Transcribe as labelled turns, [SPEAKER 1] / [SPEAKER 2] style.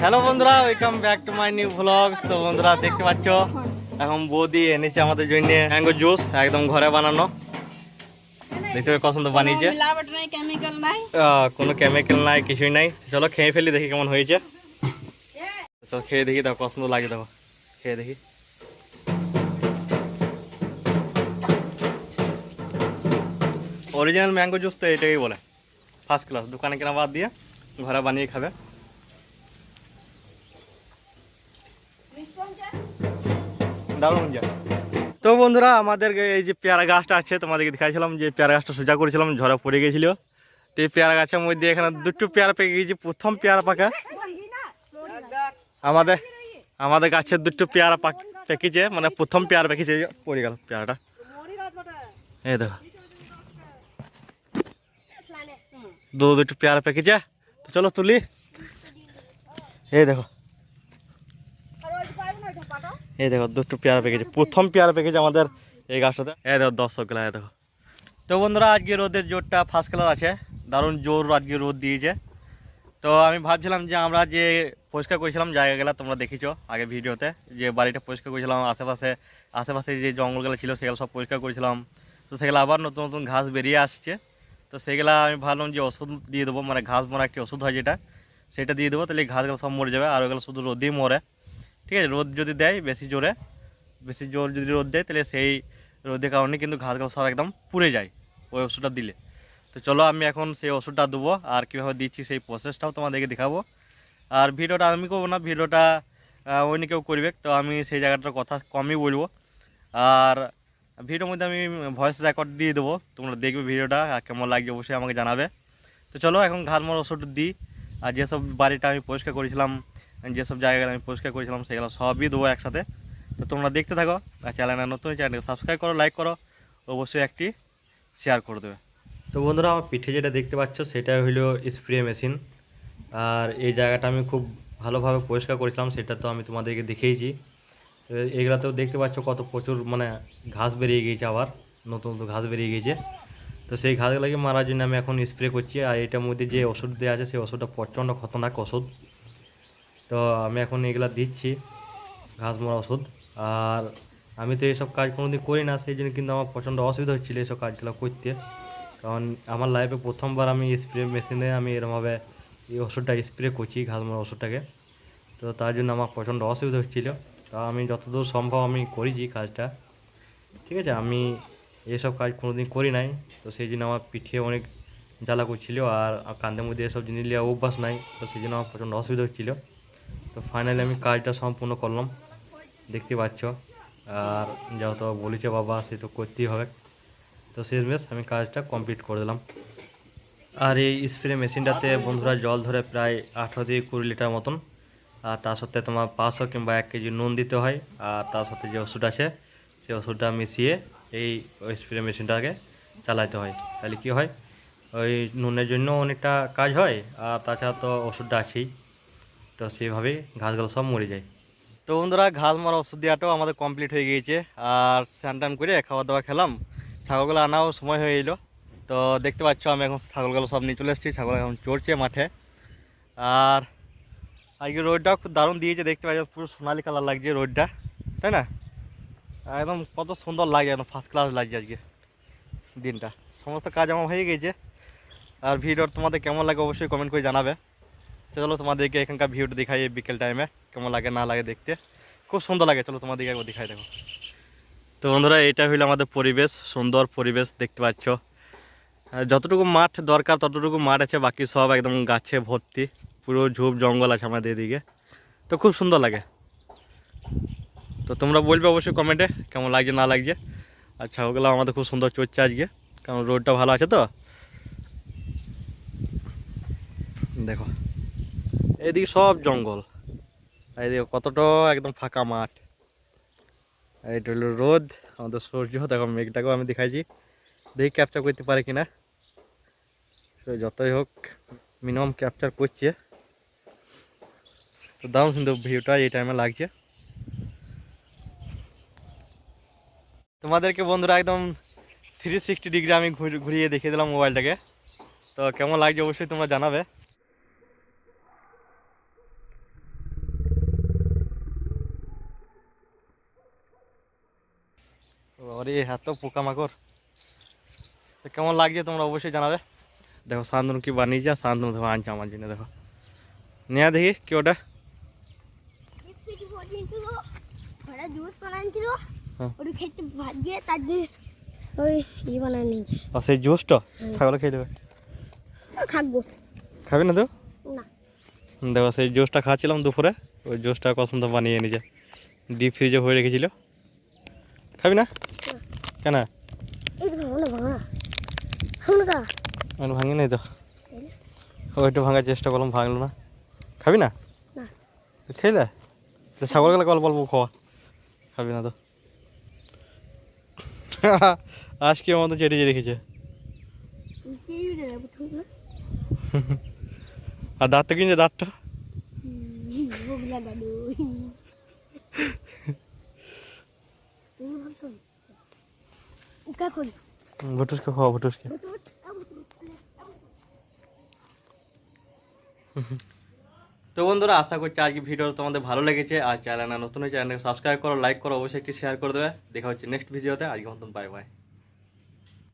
[SPEAKER 1] Hello বন্ধুরা, welcome back to my new vlogs. তো বন্ধুরা দেখতে পাচ্ছ এখন বৌদি এনেছে আমাদের জন্য ম্যাঙ্গো জুস, একদম ঘরে বানানো। দেখতে কত সুন্দর বানিয়েছে, কোনো কেমিক্যাল নাই, কিছুই নাই। চলো খেয়ে ফেলি, দেখি কেমন হয়েছে। চলো খেয়ে দেখি, দেখো কত সুন্দর লাগে, দেখো খেয়ে দেখি। অরিজিনাল ম্যাঙ্গো জুস তো এটাই বলে, ফার্স্ট ক্লাস। দোকানে কেনা বাদ দিয়ে ঘরে বানিয়ে খাবে। দারুণ যায়। তো বন্ধুরা আমাদের এই যে পেয়ারা গাছটা আছে, তোমাদেরকে দেখাইছিলাম যে পেয়ারা গাছটা সোজা করেছিলাম, ঝড়ে পড়ে গেছিল। তো এই পেয়ারা গাছের মধ্যে এখানে দুটো পেয়ারা পেকে গেছে, প্রথম পেয়ারা পাকা। আমাদের গাছের দুটো পেয়ারা পেকেছে, মানে প্রথম পেয়ারা পেকেছে, পড়ে গেল পেয়ারাটা। এই দেখো দুটো পেয়ারা পেকেছে। তো চলো তুলি। এই দেখো দুটো পেয়ারা পেকেছে, প্রথম পেয়ারা পেকেছে আমাদের এই গাছটাতে। এই দেখো দর্শকগুলা, এই দেখো। তো বন্ধুরা আজকে রোদের জোরটা ফার্স্ট ক্লাস আছে, দারুণ জোর আজকে রোদ দিয়েছে। তো আমি ভাবছিলাম যে আমরা যে পরিষ্কার করেছিলাম জায়গাগুলো, তোমরা দেখেছো আগে ভিডিওতে, যে বাড়িটা পরিষ্কার করেছিলাম, আশেপাশে যে জঙ্গলগুলো ছিল সেগুলো সব পরিষ্কার করেছিলাম। তো সেগুলো আবার নতুন নতুন ঘাস বেরিয়ে আসছে। তো সেগুলো আমি ভাবলাম যে ওষুধ দিয়ে দেবো, মানে ঘাস মরা একটি ওষুধ হয় যেটা, সেটা দিয়ে দেবো, তাহলে ঘাসগুলো সব মরে যাবে। আর ওগুলো শুধু রোদেই মরে, ঠিক আছে। রোদ যদি দেয় বেশি জোর যদি রোদ দেয়, তাহলে সেই রোদের কারণে কিন্তু ঘাসগুলো সব একদম পুড়ে যায় ওই ওষুধটা দিলে। তো চলো আমি এখন সেই ওষুধটা দেবো, আর কীভাবে দিচ্ছি সেই প্রসেসটাও তোমাদেরকে দেখাবো। আর ভিডিওটা আমি করবো না, ভিডিওটা অন্য কেউ করবে, তো আমি সেই জায়গাটার কথা কমই বলবো। আর ভিডিওর মধ্যে আমি ভয়েস রেকর্ড দিয়ে দেবো, তোমরা দেখবে ভিডিওটা, কেমন লাগবে অবশ্যই আমাকে জানাবে। তো চলো এখন ঘাস মারা ওষুধ দিই। আর যেসব বাড়িটা আমি পরিষ্কার করেছিলাম, যেসব জায়গায় আমি পরিষ্কার করেছিলাম, সেগুলো সবই দেবো একসাথে। তো তোমরা দেখতে থাকো। আর চ্যানেলটা নতুন, চ্যানেলকে সাবস্ক্রাইব করো, লাইক করো, অবশ্যই একটি শেয়ার করে দেবে। তো বন্ধুরা আমার পিঠে যেটা দেখতে পাচ্ছ সেটা হলো স্প্রে মেশিন। আর এই জায়গাটা আমি খুব ভালোভাবে পরিষ্কার করেছিলাম, সেটা তো আমি তোমাদেরকে দেখিয়েছি। তো এইগুলাতেও দেখতে পাচ্ছ কত প্রচুর মানে ঘাস বেরিয়ে গিয়েছে, আবার নতুন নতুন ঘাস বেরিয়ে গিয়েছে। তো সেই ঘাসগুলোকে মারার জন্য আমি এখন স্প্রে করছি। আর এটার মধ্যে যে ওষুধ দেওয়া আছে সেই ওষুধটা প্রচণ্ড খতরনাক ওষুধ। তো আমি এখন এগুলা দিচ্ছি ঘাস মারা ওষুধ। আর আমি তো এইসব কাজ কোনোদিন করি না, সেই জন্য কিন্তু আমার প্রচণ্ড অসুবিধা হচ্ছিলো এইসব কাজগুলো করতে। কারণ আমার লাইফে প্রথমবার আমি স্প্রে মেশিনে আমি এরমভাবে এই ওষুধটা স্প্রে করছি, ঘাস মারা ওষুধটাকে। তো তার জন্য আমার প্রচণ্ড অসুবিধা হচ্ছিলো। তা আমি যতদূর সম্ভব আমি করেছি কাজটা, ঠিক আছে। আমি এসব কাজ কোনোদিন করি নাই, তো সেই জন্য আমার পিঠে অনেক জ্বালা করছিলো। আর কান্দের মধ্যে এসব জিনিস নিয়ে অভ্যাস নাই, তো সেই জন্য আমার প্রচণ্ড অসুবিধা হচ্ছিলো। তো ফাইনালি আমি কাজটা সম্পূর্ণ করলাম, দেখতে পাচ্ছ। আর যেহেতু বলেছে বাবা, সে তো করতেই হবে। তো শেষমেশ আমি কাজটা কমপ্লিট করে দিলাম। আর এই স্প্রে মেশিনটাতে বন্ধুরা জল ধরে প্রায় 18 থেকে 20 লিটার মতন। আর তার সাথে তোমার 500 কিংবা 1 কেজি নুন দিতে হয়। আর তার সাথে যে ওষুধ আছে সেই ওষুধটা মিশিয়ে এই স্প্রে মেশিনটাকে চালাতে হয়। তাহলে কি হয়, ওই নুনের জন্য অনেকটা কাজ হয়, আর তাছাড়া তো ওষুধটা আছেই। তো সেইভাবেই ঘাসগুলো সব মরে যায়। তো বন্ধুরা ঘাস মারা ওষুধ দেওয়াটাও আমাদের কমপ্লিট হয়ে গিয়েছে। আর স্নান টান করে খাওয়া দাওয়া খেলাম, ছাগলগুলো আনাও সময় হয়ে এলো। তো দেখতে পাচ্ছ আমি এখন ছাগলগুলো সব নিয়ে চলে এসেছি, ছাগল এখন চড়ছে মাঠে। আর আজকে রোডটাও খুব দারুণ দিয়েছে, দেখতে পাচ্ছ পুরো সোনালি কালার লাগছে রোডটা, তাই না? একদম কত সুন্দর লাগে, একদম ফার্স্ট ক্লাস লাগছে আজকে দিনটা। সমস্ত কাজ আমার হয়ে গেছে। আর ভিডিও তোমাদের কেমন লাগে অবশ্যই কমেন্ট করে জানাবে। চলো তোমাদেরকে এখানকার ভিউটা দেখাই, বিকেল টাইমে কেমন লাগে না লাগে দেখতে, খুব সুন্দর লাগে। চলো তোমাদেরকে একবার দেখাই, দেখো। তো বন্ধুরা এটা হইলো আমাদের পরিবেশ, সুন্দর পরিবেশ দেখতে পাচ্ছ। যতটুকু মাঠ দরকার ততটুকু মাঠ আছে, বাকি সব একদম গাছে ভর্তি, পুরো ঝোপ জঙ্গল আছে আমাদের এদিকে। তো খুব সুন্দর লাগে। তো তোমরা বলবে অবশ্যই কমেন্টে কেমন লাগছে না লাগছে। আচ্ছা ওগুলো আমাদের খুব সুন্দর চলছে আজকে, কারণ রোডটা ভালো আছে। তো দেখো এদিকে সব জঙ্গল, এইদিকে কতটা একদম ফাঁকা মাঠ। এইটা হলো রোদ, আমাদের সূর্য। দেখো মেঘটাকেও আমি দেখাইছি, দেখি ক্যাপচার করতে পারে কিনা। যতই হোক মিনিমাম ক্যাপচার করছে। তো দারুণ সুন্দর ভিউটা এই টাইমে লাগছে। তোমাদেরকে বন্ধুরা একদম 360 ডিগ্রি আমি ঘুরিয়ে দেখিয়ে দিলাম মোবাইলটাকে। তো কেমন লাগছে অবশ্যই তোমরা জানাবে। ওরে এত পোকামাকড়। তো কেমন লাগছে তোমরা অবশ্যই জানাবে। দেখো শান্তনু কি বানিয়েছে, আর শান্তনু দেখো আনছে আমার জন্য। দেখো নিয়ে দেখি কি ওটা। হ্যাঁ। আর সেই জুসটা ছাগলে খেয়ে দেবে। খাবি না তো? দেখো সেই জুসটা খাচ্ছিলাম দুপুরে, ওই জুসটা কত সুন্দর বানিয়ে এনেছে, ডিপ ফ্রিজে হয়ে রেখেছিল। খাবি না কেন? ভাঙি নাই তো, ওইটা ভাঙার চেষ্টা করলাম, ভাঙলো না। খাবি না? খেলে তো ছাগল গেলে অল্প অল্প খাওয়া। খাবি না তো? আজকে মতো চেটে চেটে রেখেছে। আর দাঁতটা কিনছে, দাঁতটা ভুটুসকে খাওয়া, ভুটুসকে। তো বন্ধুরা আশা করছি আজকে ভিডিও তোমাদের ভালো লেগেছে। আর চ্যানেল নতুন চ্যানেলকে সাবস্ক্রাইব করো, লাইক করো, অবশ্যই একটি শেয়ার করে দেবে। দেখা হচ্ছে নেক্সট ভিডিওতে। আজকে মতন বাই বাই।